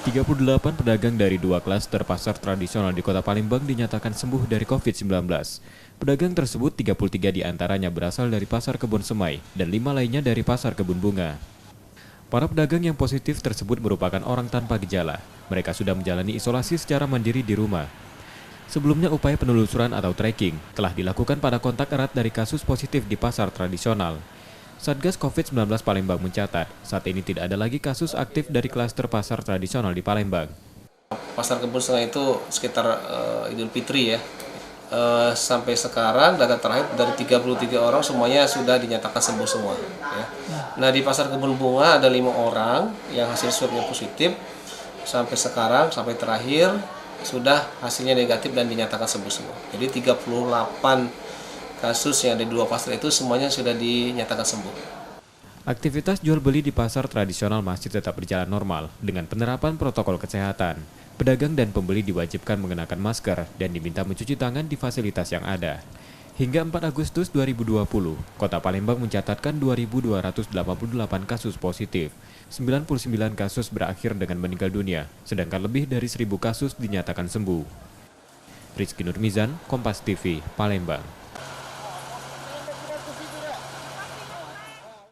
38 pedagang dari 2 klaster pasar tradisional di Kota Palembang dinyatakan sembuh dari COVID-19. Pedagang tersebut 33 diantaranya berasal dari Pasar Kebun Semai dan 5 lainnya dari Pasar Kebun Bunga. Para pedagang yang positif tersebut merupakan orang tanpa gejala. Mereka sudah menjalani isolasi secara mandiri di rumah. Sebelumnya upaya penelusuran atau tracking telah dilakukan pada kontak erat dari kasus positif di pasar tradisional. Satgas COVID-19 Palembang mencatat, saat ini tidak ada lagi kasus aktif dari klaster pasar tradisional di Palembang. Pasar Kebun Setengah itu sekitar Idul Fitri ya. Sampai sekarang data terakhir dari 33 orang semuanya sudah dinyatakan sembuh semua. Ya. Nah di Pasar Kebun Bunga ada 5 orang yang hasil swabnya positif. Sampai sekarang, sampai terakhir sudah hasilnya negatif dan dinyatakan sembuh semua. Jadi 38 kasus yang ada di 2 pasar itu semuanya sudah dinyatakan sembuh. Aktivitas jual beli di pasar tradisional masih tetap berjalan normal dengan penerapan protokol kesehatan. Pedagang dan pembeli diwajibkan mengenakan masker dan diminta mencuci tangan di fasilitas yang ada. Hingga 4 Agustus 2020, Kota Palembang mencatatkan 2.288 kasus positif. 99 kasus berakhir dengan meninggal dunia, sedangkan lebih dari 1.000 kasus dinyatakan sembuh. Rizky Nurmizan, Kompas TV, Palembang.